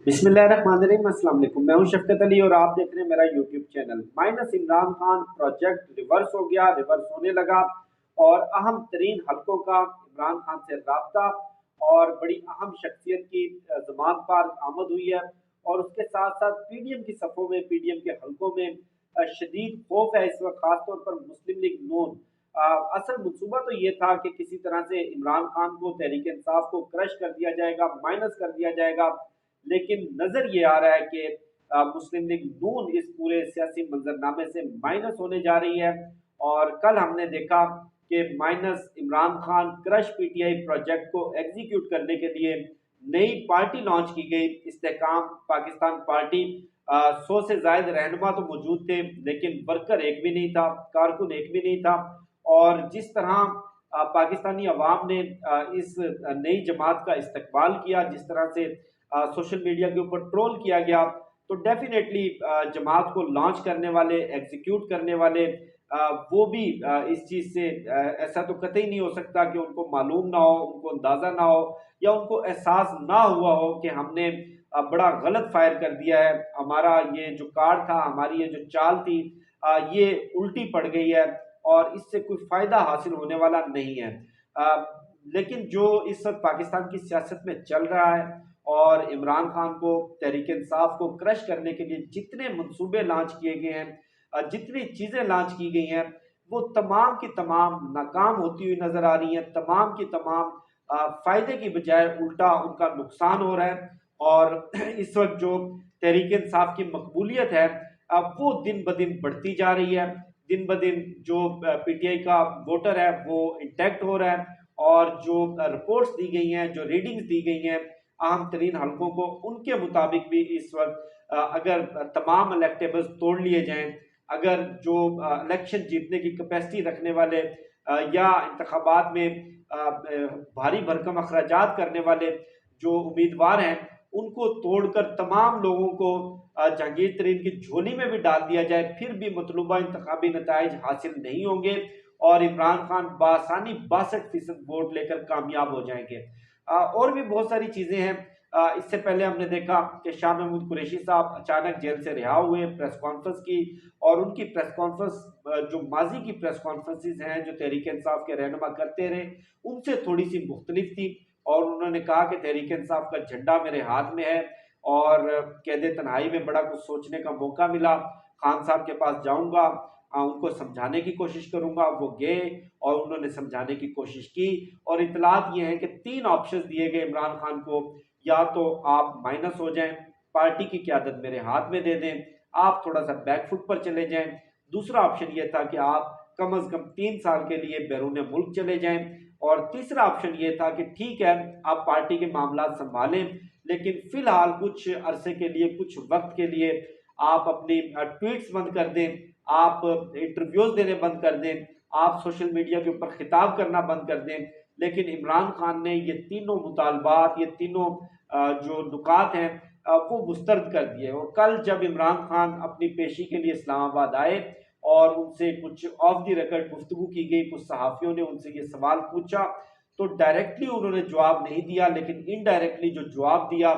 बिस्मिल्लाहिर्रहमानिर्रहीम। अस्सलाम वालेकुम। मैं हूं शफकत अली और आप देख रहे हैं मेरा YouTube channel. Minus Imran Khan project reverse हो गया, रिवर्स होने लगा और अहम तरीन हलकों का इमरान खान से राब्ता और बड़ी अहम शख्सियत की जमात पर आमद हुई है। और उसके साथ साथ पीडीएम की सफ़ों में, पीडीएम के हलकों में शदीद खौफ है इस वक्त, खासतौर पर मुस्लिम लीग नून। असल मनसूबा तो ये था कि किसी तरह से इमरान खान को, तहरीक इंसाफ को क्रश कर दिया जाएगा, माइनस कर दिया जाएगा। लेकिन नजर ये आ रहा है कि मुस्लिम लीग नून इस पूरे सियासी मंजरनामे से माइनस होने जा रही है। और कल हमने देखा कि minus Imran Khan crush PTI project को एग्जीक्यूट करने के लिए नई पार्टी लॉन्च की गई, इस्तेहकाम पाकिस्तान पार्टी। 100 से ज्यादा रहनुमा तो मौजूद थे, लेकिन वर्कर एक भी नहीं था, कारकुन एक भी नहीं था। और जिस तरह पाकिस्तानी अवाम ने इस नई जमात का इस्तकबाल किया, जिस तरह से सोशल मीडिया के ऊपर ट्रोल किया गया, तो डेफिनेटली जमात को लॉन्च करने वाले, एग्जीक्यूट करने वाले, वो भी इस चीज़ से ऐसा तो कतई नहीं हो सकता कि उनको मालूम ना हो, उनको अंदाज़ा ना हो या उनको एहसास ना हुआ हो कि हमने बड़ा गलत फायर कर दिया है, हमारा ये जो कार्ड था, हमारी ये जो चाल थी, ये उल्टी पड़ गई है और इससे कोई फ़ायदा हासिल होने वाला नहीं है। लेकिन जो इस वक्त पाकिस्तान की सियासत में चल रहा है और इमरान खान को, तहरीक इंसाफ को क्रश करने के लिए जितने मंसूबे लॉन्च किए गए हैं, जितनी चीज़ें लॉन्च की गई हैं, वो तमाम की तमाम नाकाम होती हुई नजर आ रही हैं। तमाम की तमाम फायदे की बजाय उल्टा उनका नुकसान हो रहा है। और इस वक्त जो तहरीक इंसाफ की मकबूलियत है, वो दिन ब दिन बढ़ती जा रही है। दिन ब दिन जो पीटीआई का वोटर है वो इंटैक्ट हो रहा है। और जो रिपोर्ट्स दी गई हैं, जो रीडिंग्स दी गई हैं अहम तरीन हलकों को, उनके मुताबिक भी इस वक्त अगर तमाम इलेक्टेबल्स तोड़ लिए जाएं, अगर जो इलेक्शन जीतने की कैपेसिटी रखने वाले या इंतखाबात में भारी भरकम अखराजात करने वाले जो उम्मीदवार हैं, उनको तोड़कर तमाम लोगों को जहांगीर तरीन की झोली में भी डाल दिया जाए, फिर भी मतलूबा इंतखाबी नताइज हासिल नहीं होंगे और इमरान खान बासानी 62% वोट लेकर कामयाब हो जाएंगे। और भी बहुत सारी चीजें हैं। इससे पहले हमने देखा कि शाह महमूद कुरैशी साहब अचानक जेल से रिहा हुए, प्रेस कॉन्फ्रेंस की। और उनकी प्रेस कॉन्फ्रेंस, जो माजी की प्रेस कॉन्फ्रेंसेज हैं जो तहरीक इंसाफ के रहनुमा करते रहे, उनसे थोड़ी सी मुख्तलिफ थी। और उन्होंने कहा कि तहरीक इंसाफ का झंडा मेरे हाथ में है और कैद तन्हाई में बड़ा कुछ सोचने का मौका मिला, खान साहब के पास जाऊंगा, उनको समझाने की कोशिश करूंगा। वो गए और उन्होंने समझाने की कोशिश की। और इतलात ये है कि 3 ऑप्शन दिए गए इमरान खान को, या तो आप माइनस हो जाएं, पार्टी की क्यादत मेरे हाथ में दे दें, आप थोड़ा सा बैकफुट पर चले जाएं। दूसरा ऑप्शन ये था कि आप कम से कम 3 साल के लिए बैरून मुल्क चले जाएं। और तीसरा ऑप्शन ये था कि ठीक है, आप पार्टी के मामला संभालें, लेकिन फिलहाल कुछ अरसे के लिए, कुछ वक्त के लिए आप अपनी ट्वीट्स बंद कर दें, आप इंटरव्यूज देने बंद कर दें, आप सोशल मीडिया के ऊपर खिताब करना बंद कर दें। लेकिन इमरान खान ने ये तीनों मुतालबात, ये तीनों जो नुकात हैं, वो मुस्तरद कर दिए। और कल जब इमरान खान अपनी पेशी के लिए इस्लामाबाद आए और उनसे कुछ ऑफ द रिकॉर्ड गुफ्तगू की गई, कुछ सहाफ़ियों ने उनसे ये सवाल पूछा, तो डायरेक्टली उन्होंने जवाब नहीं दिया, लेकिन इनडायरेक्टली जो जवाब दिया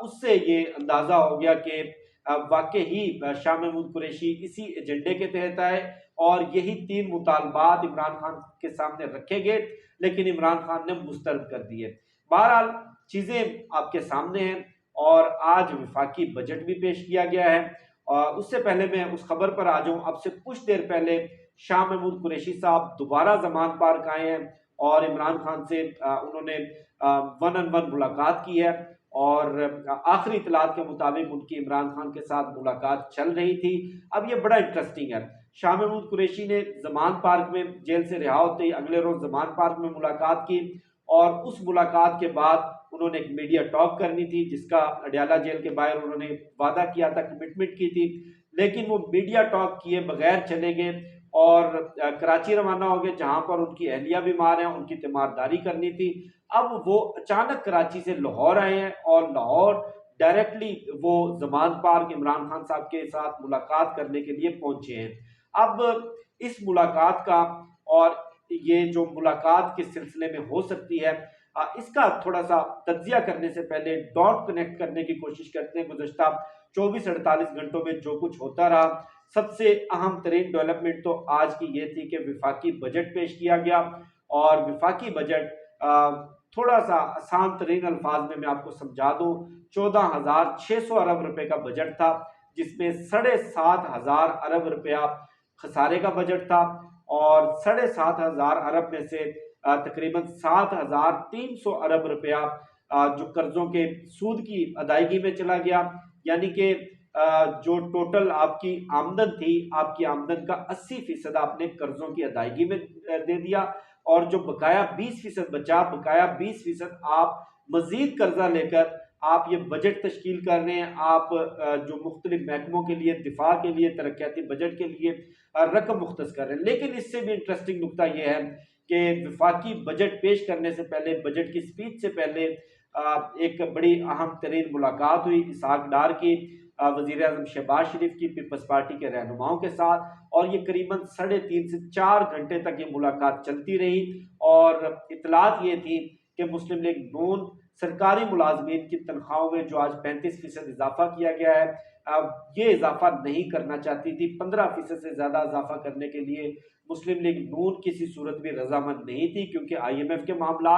उससे ये अंदाजा हो गया कि वाकई ही शाह महमूद कुरैशी इसी एजेंडे के तहत आए और यही 3 मुतालबात इमरान खान के सामने रखे गए, लेकिन इमरान खान ने मुस्तरद कर दिए। बहरहाल चीजें आपके सामने हैं और आज वफाकी बजट भी पेश किया गया है। और उससे पहले मैं उस खबर पर आ जाऊं, अब से कुछ देर पहले शाह महमूद कुरैशी साहब दोबारा जमान पार्क आए हैं और इमरान खान से उन्होंने वन ऑन वन मुलाकात की है। और आखिरी इतलात के मुताबिक उनकी इमरान खान के साथ मुलाकात चल रही थी। अब ये बड़ा इंटरेस्टिंग है, शाह महमूद कुरैशी ने जमान पार्क में जेल से रिहा होते ही अगले रोज जमान पार्क में मुलाकात की और उस मुलाकात के बाद उन्होंने एक मीडिया टॉक करनी थी, जिसका अडयाला जेल के बाहर उन्होंने वादा किया था, कमिटमेंट की थी। लेकिन वो मीडिया टॉक किए बगैर चले गए और कराची रवाना हो गए, जहां पर उनकी अहलिया बीमार है, उनकी तीमारदारी करनी थी। अब वो अचानक कराची से लाहौर आए हैं और लाहौर डायरेक्टली वो जमान पार्क इमरान खान साहब के साथ मुलाकात करने के लिए पहुंचे हैं। अब इस मुलाकात का, और ये जो मुलाकात के सिलसिले में हो सकती है, इसका थोड़ा सा तज्जिया करने से पहले डॉट कनेक्ट करने की कोशिश करते हैं गुज़श्ता 24-48 घंटों में जो कुछ होता रहा। सबसे अहम तरीन डेवलपमेंट तो आज की ये थी कि विफाकी बजट पेश किया गया, और विफाकी बजट थोड़ा सा आसान तरीन अल्फाज में मैं आपको समझा दूं, 14,600 अरब रुपए का बजट था, जिसमें 7,500 अरब रुपया खसारे का बजट था, और 7,500 अरब में से तकरीबन 7,300 अरब रुपया जो कर्जों के सूद की अदायगी में चला गया। यानी कि जो टोटल आपकी आमदन थी, आपकी आमदन का 80% आपने कर्जों की अदायगी में दे दिया, और जो बकाया 20% बचा, बकाया 20% आप मजीद कर्जा लेकर आप ये बजट तश्कील कर रहे हैं। आप जो मुख्तलिफ महकमों के लिए, दिफा के लिए, तरक्याती बजट के लिए रकम मुख्तस कर रहे हैं। लेकिन इससे भी इंटरेस्टिंग नुकता यह है कि विफाकी बजट पेश करने से पहले, बजट की स्पीच से पहले एक बड़ी अहम तरीन मुलाकात हुई इसहाक डार की वज़ीर आज़म शहबाज शरीफ की पीपल्स पार्टी के रहनुमाओं के साथ, और ये करीबन 3.5 से 4 घंटे तक ये मुलाकात चलती रही। और इतलात ये थी कि मुस्लिम लीग नून सरकारी मुलाजमीन की तनख्वाहों में जो आज 35% इजाफा किया गया है, ये इजाफा नहीं करना चाहती थी। 15% से ज़्यादा इजाफा करने के लिए मुस्लिम लीग नून किसी सूरत में रजामंद नहीं थी, क्योंकि IMF के मामला,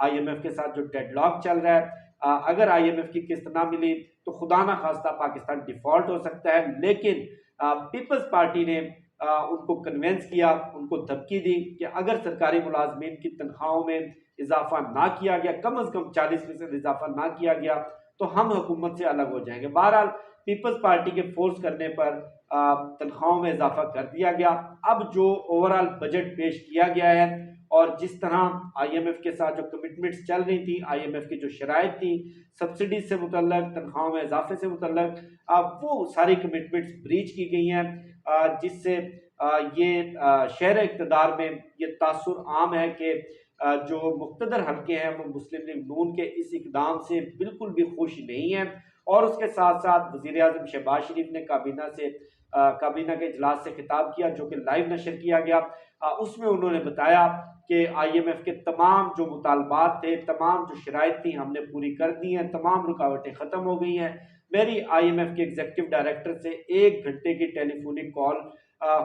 IMF के साथ जो डेडलॉक चल रहा है, अगर IMF की किस्त ना मिली तो खुदा ना खास्ता पाकिस्तान डिफॉल्ट हो सकता है। लेकिन पीपल्स पार्टी ने उनको कन्वेंस किया, उनको धमकी दी कि अगर सरकारी मुलाजमीन की तनख्वाहों में इजाफा ना किया गया, कम अज कम 40% इजाफा ना किया गया, तो हम हुकूमत से अलग हो जाएंगे। बहरहाल पीपल्स पार्टी के फोर्स करने पर तनख्वाहों में इजाफा कर दिया गया। अब जो ओवरऑल बजट पेश किया गया है, और जिस तरह IMF के साथ जो कमिटमेंट्स चल रही थी, IMF की जो शराइत थी सब्सिडी से मुतल्लक, तनख्वाहों में इजाफे से मुतल्लक, वो सारी कमिटमेंट्स ब्रीच की गई हैं, जिससे ये शहर इक़्तिदार में ये तासुर आम है कि जो मुक़्तदर हल्के हैं वो मुस्लिम लीग नून के इस इक़दाम से बिल्कुल भी खुश नहीं है। और उसके साथ साथ वज़ीर आज़म शहबाज शरीफ ने काबीना के इजलास से खिताब किया, जो कि लाइव नशर किया गया। उसमें उन्होंने बताया कि IMF के तमाम जो मुतालबात थे, तमाम जो शराइत थी, हमने पूरी कर दी हैं, तमाम रुकावटें ख़त्म हो गई हैं। मेरी IMF के एग्जीक्यूटिव डायरेक्टर से 1 घंटे की टेलीफोनिक कॉल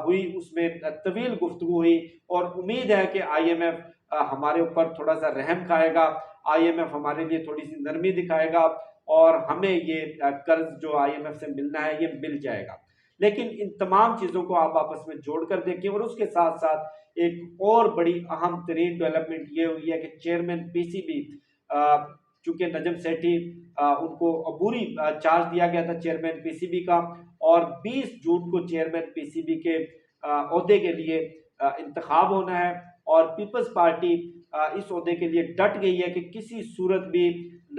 हुई, उसमें तवील गुफ्तगू हुई, और उम्मीद है कि IMF हमारे ऊपर थोड़ा सा रहम खाएगा, IMF हमारे लिए थोड़ी सी नरमी दिखाएगा, और हमें ये कर्ज जो IMF से मिलना है ये मिल जाएगा। लेकिन इन तमाम चीज़ों को आप आपस में जोड़ कर देखें। और उसके साथ साथ एक और बड़ी अहम तरीन डेवलपमेंट ये हुई है कि चेयरमैन PCB, चूँकि नजम सेठी उनको अबूरी चार्ज दिया गया था चेयरमैन PCB का, और 20 जून को चेयरमैन PCB के ओहदे के लिए इंतखाब होना है, और पीपल्स पार्टी इस ओहदे के लिए डट गई है कि किसी सूरत भी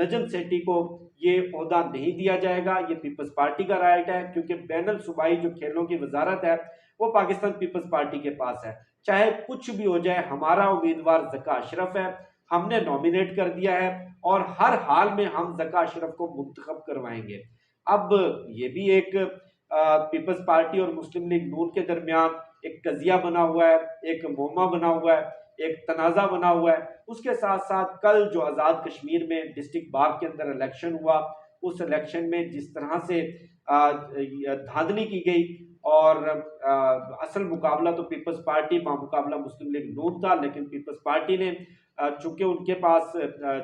नजम सेठी को ये ओहदा नहीं दिया जाएगा। ये पीपल्स पार्टी का राइट है, क्योंकि बैनुल सूबाई जो खेलों की वजारत है वो पाकिस्तान पीपल्स पार्टी के पास है। चाहे कुछ भी हो जाए, हमारा उम्मीदवार ज़का अशरफ है, हमने नॉमिनेट कर दिया है, और हर हाल में हम ज़का अशरफ को मुंतखब करवाएंगे। अब ये भी एक पीपल्स पार्टी और मुस्लिम लीग नून के दरमियान एक कजिया बना हुआ है, एक मोमा बना हुआ है, एक तनाज़ा बना हुआ है। उसके साथ साथ कल जो आज़ाद कश्मीर में डिस्ट्रिक्ट बाग के अंदर इलेक्शन हुआ, उस इलेक्शन में जिस तरह से धांधली की गई, और असल मुकाबला तो पीपल्स पार्टी मुकाबला मुस्लिम लीग नून था, लेकिन पीपल्स पार्टी ने चूंकि उनके पास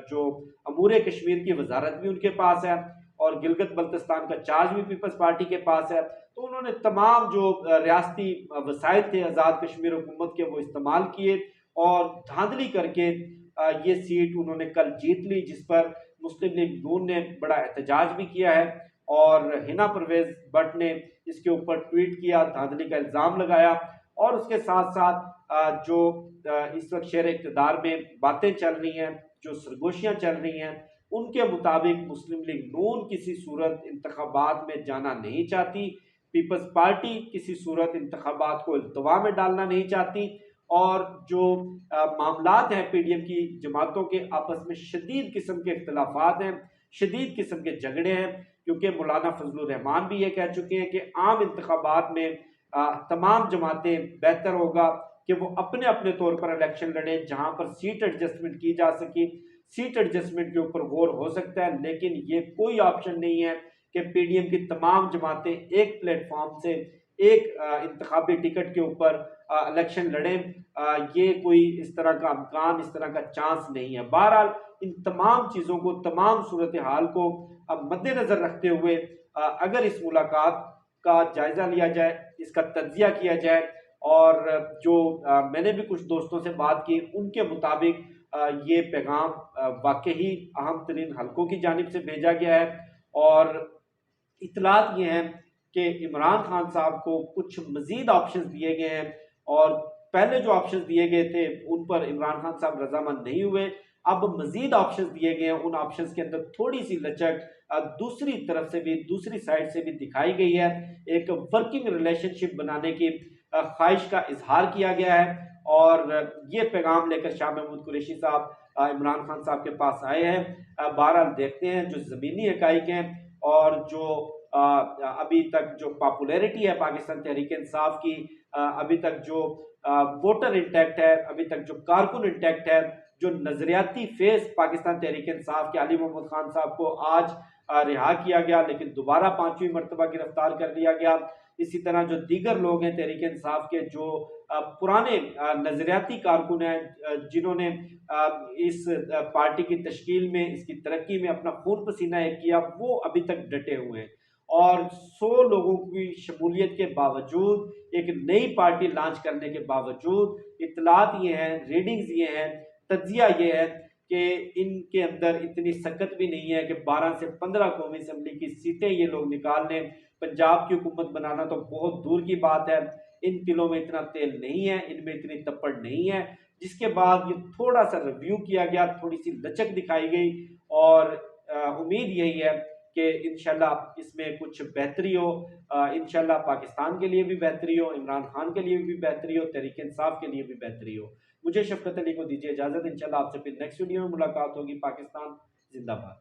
जो अमूर कश्मीर की वजारत भी उनके पास है, और गिलगित बल्तिस्तान का चार्ज भी पीपल्स पार्टी के पास है, तो उन्होंने तमाम जो रियासती वसाइल थे आज़ाद कश्मीर हुकूमत के वो इस्तेमाल किए, और धांधली करके ये सीट उन्होंने कल जीत ली, जिस पर मुस्लिम लीग नून ने बड़ा एहतजाज भी किया है, और हिना परवेज भट्ट ने इसके ऊपर ट्वीट किया, धांधली का इल्ज़ाम लगाया। और उसके साथ साथ जो इस वक्त शहर इक़्तिदार में बातें चल रही हैं, जो सरगोशियाँ चल रही हैं, उनके मुताबिक मुस्लिम लीग नून किसी सूरत इंतखाबात में जाना नहीं चाहती, पीपल्स पार्टी किसी सूरत इंतखाबात को इल्तवा में डालना नहीं चाहती, और जो मामलात हैं PDM की जमातों के आपस में शदीद किस्म के इख्तलाफात हैं, शदीद किस्म के झगड़े हैं, क्योंकि मौलाना फजलुर रहमान भी ये कह चुके हैं कि आम इंतखाबात में तमाम जमातें बेहतर होगा कि वो अपने अपने तौर पर इलेक्शन लड़े, जहाँ पर सीट एडजस्टमेंट की जा सके। सीट एडजस्टमेंट के ऊपर गौर हो सकता है, लेकिन ये कोई ऑप्शन नहीं है कि पीडीएम की तमाम जमातें एक प्लेटफॉर्म से एक इंतखाबी टिकट के ऊपर इलेक्शन लड़ें। ये कोई इस तरह का अमकान, इस तरह का चांस नहीं है। बहरहाल इन तमाम चीज़ों को, तमाम सूरत हाल को मद्देनज़र रखते हुए अगर इस मुलाकात का जायज़ा लिया जाए, इसका तज्जिया किया जाए, और जो मैंने भी कुछ दोस्तों से बात की, उनके मुताबिक ये पैगाम वाकई अहम तरीन हलकों की जानिब से भेजा गया है। और इतलात ये हैं कि इमरान खान साहब को कुछ मजीद ऑप्शंस दिए गए हैं, और पहले जो ऑप्शंस दिए गए थे उन पर इमरान खान साहब रजामंद नहीं हुए। अब मजीद ऑप्शंस दिए गए हैं, उन ऑप्शंस के अंदर थोड़ी सी लचक दूसरी तरफ से भी, दूसरी साइड से भी दिखाई गई है। एक वर्किंग रिलेशनशिप बनाने की ख्वाहिश का इजहार किया गया है, और ये पैगाम लेकर शाह महमूद कुरैशी साहब इमरान खान साहब के पास आए हैं। बहरहाल देखते हैं जो ज़मीनी हकाइक हैं, और जो अभी तक जो पॉपुलैरिटी है पाकिस्तान तहरीक इंसाफ की, अभी तक जो वोटर इंटैक्ट है, अभी तक जो कारकुन इंटैक्ट है, जो नजरियाती फेस पाकिस्तान तहरीक इंसाफ के अली मोहम्मद खान साहब को आज रिहा किया गया, लेकिन दोबारा 5वीं मरतबा गिरफ्तार कर लिया गया। इसी तरह जो दीगर लोग हैं तहरीक इंसाफ के, जो पुराने नजरियाती कारकुन हैं, जिन्होंने इस पार्टी की तश्कील में, इसकी तरक्की में अपना खून पसीना एक किया, वो अभी तक डटे हुए हैं। और 100 लोगों की शमूलियत के बावजूद, एक नई पार्टी लॉन्च करने के बावजूद, इतलात ये हैं, रीडिंग्स ये हैं, तज्जिया ये है कि इनके अंदर इतनी सकत भी नहीं है कि 12 से 15 कौमी असम्बली की सीटें ये लोग निकाल लें। पंजाब की हुकूमत बनाना तो बहुत दूर की बात है। इन तिलों में इतना तेल नहीं है, इनमें इतनी तप्पड़ नहीं है। जिसके बाद ये थोड़ा सा रिव्यू किया गया, थोड़ी सी लचक दिखाई गई, और उम्मीद यही है कि इंशाल्लाह इसमें कुछ बेहतरी हो। इंशाल्लाह पाकिस्तान के लिए भी बेहतरी हो, इमरान खान के लिए भी बेहतरी हो, तहरीक इंसाफ के लिए भी बेहतरी हो। मुझे शफकत अली को दीजिए इजाज़त। इंशाल्लाह आपसे फिर नेक्स्ट वीडियो में मुलाकात होगी। पाकिस्तान जिंदाबाद।